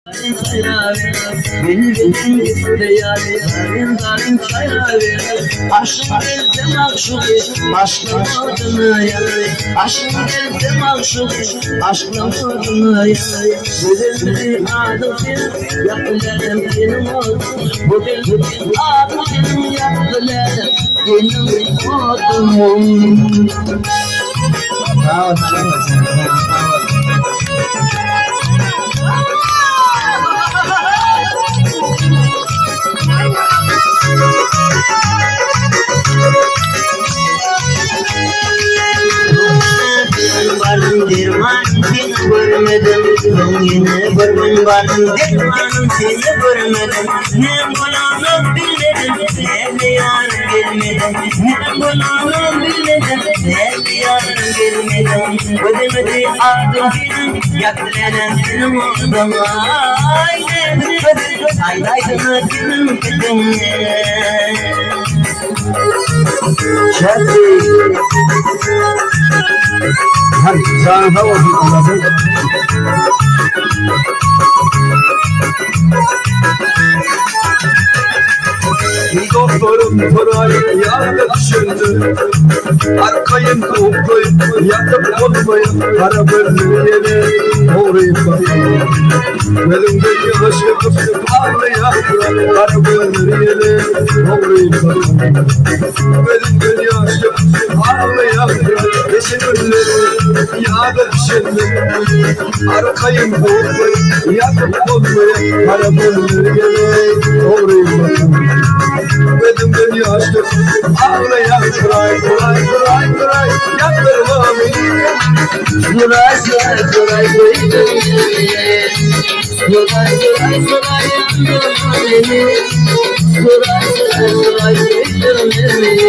Benim isteyen zalim sayar. Aşk elde makşuk, aşkla yanı. Aşk elde makşuk, aşkla yanı. Bugün adım senin, yapılarım benim olsun. Bugün adım senin, yapılarım benim olsun. Sağ ol, sağ ol. Varım dermanım seni görmedim. Yine görmen varım dermanım seni görmedim. Ne bulanım bilmedim, sevdi yarım gelmedim. Ne bulanım bilmedim, sevdi yarım gelmedim. Ödemedi adım benim, yaktıran benim oldum. Aynen ödedim, aydaydın benim kedimle. Şerdi. Hadi sana hava tutmasın. Doktorum parayı yardım düşündü. Arkayım koklayıp yatıp olmayıp para bölmeyene uğrayıp bakıyorum. Elimdeki aşkı ağlayan para bölmeyene uğrayıp bakıyorum. Elimdeki aşkı ağlayan yeşil önleri yardım düşündü. Arkayım koklayıp yatıp olmayıp para bölmeyene uğrayıp bakıyorum. Benim yaşlı ağlayan kıray kıray kıray kıray yaktırma beni. Kıray kıray kıray kıray kıray kıray kıray yaktırma beni. Kıray kıray kıray yaktırma beni.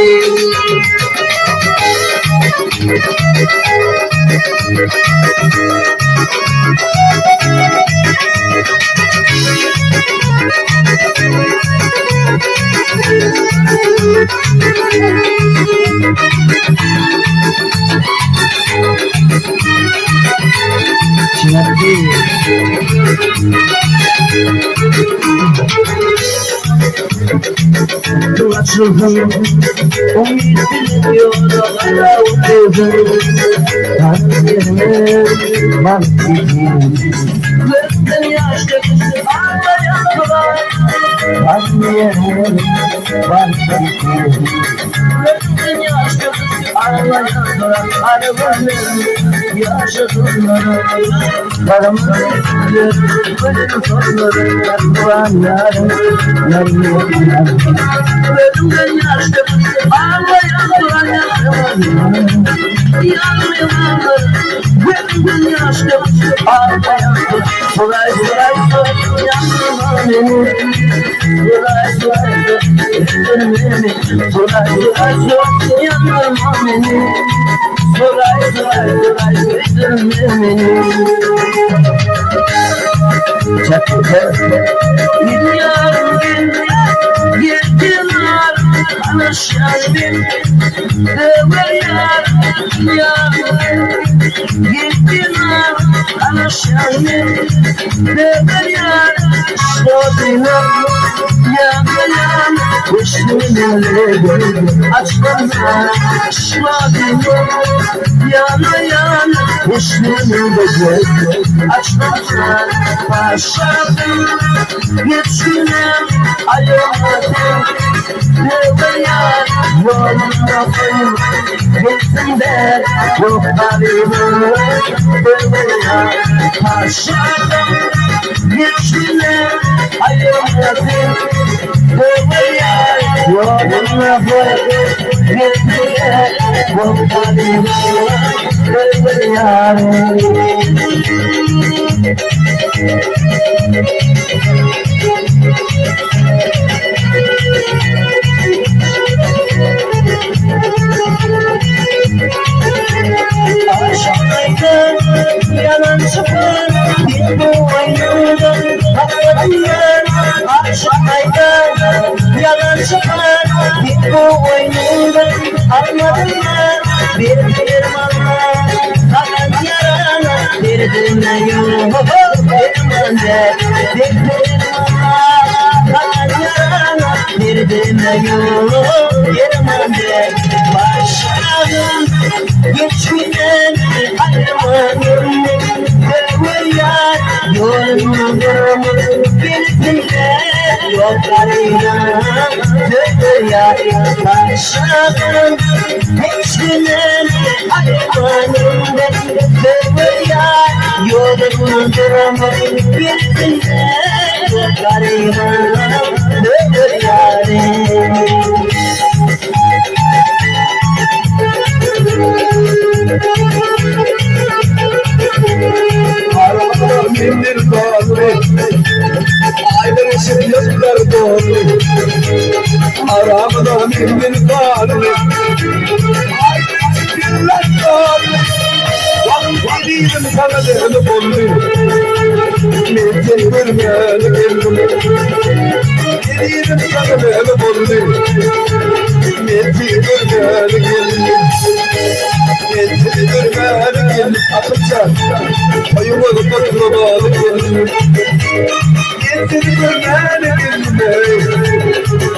Açıldım, umut biliyor hala uçuyorum. Kalbime bak gideyim. Gözden yaşlı ağlayan kılar. Kalbime bak gideyim. Gözden yaşlı ağlayan kılar. Arabanın yaşadığımları paramı bekliyor. Benim sonları yakılan yarım. Gözümden yaşlı ağlayan kılar yakılan yanmıyorlar. Gözümden yaşlı ağlayan kılar. Kolay kolay kolay yanmıyorlar beni. Kolay kolay kolay beni. Kolay kolay kolay yanmıyorlar beni. Kolay kolay kolay beni. Çakır gidiyorum ben yediler anlaşalım develer yediler anlaşalım develer şodiler yanlayan kuşluğunları açmalar şodiler yanlayan kuşluğunları açmalar başladım geçinem ayırmadım develer yolunda koyun geçsinler yok haberim develer başladım geçinem ayırmadım develer yolunda koyun geçsinler yok haberim develer. Aşağıda yalan çıkar, bir bu oyundan haklarından. Aşağıda yalan çıkar, bir bu oyundan haklarından. Bir firmanla kalan yarana, bir dünya yok. Yermande Beklerim bir demeyo Yermande Başağım geçmeden harmanım Devir yar yolum Bilsinler yollarına Devir yar Başağım geçmeden harmanım Devir yar yolum Bilsinler yollarına Devir yarim Aramda bindir doğru Aylar eşit yazılar doğru Aramda bindir doğru Aylar eşit yazılar doğru Vaktidim sana değerli oldu Metin görmeyeli geldim Yedim sana değerli oldu Metin görmeyeli geldim Metin görmeyeli geldim Akıpça Payımı kapatmalı geldim Metin görmeyeli geldim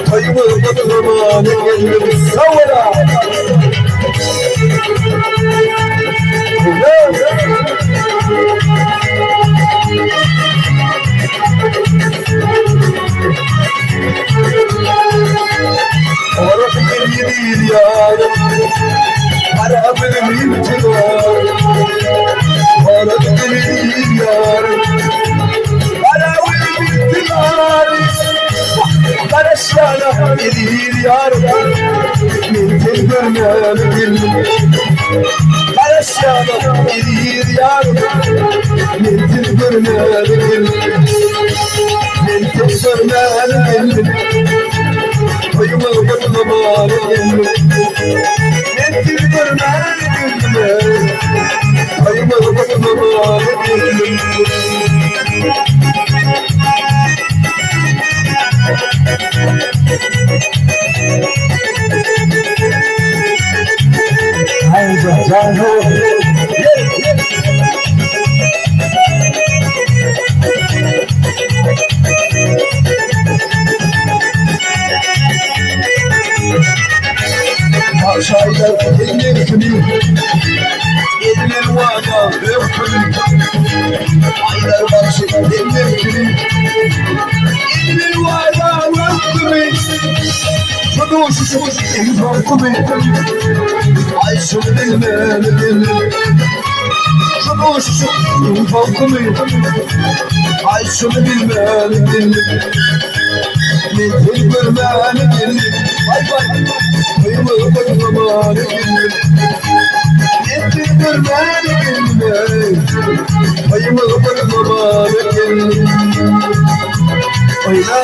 Payımı kapatmalı geldim Savara Orası belli değil yarım Para benim imtinar Orası belli değil yarım Para benim imtinar Karışana değil yarım Mümkün görmem geldim Karışana değil yarım Mümkün görmem geldim Mümkün görmem geldim Payımı kapatmalı geldim Mümkün görmem geldim Payımı kapatmalı geldim Haydi canım Aşağıda elleri kırıyor Eller vada öpürüm Aylar başı eller kırıyor Eller vada öpürüm Şunu şu imkan kubi Ay şunu bilmem bilmem Şunu şu imkan kubi Ay şunu bilmem bilmem Metin görmem bilmem Vay vay Payımı bakmaman bilmem Metin görmem bilmem Payımı bakmaman bilmem Oyna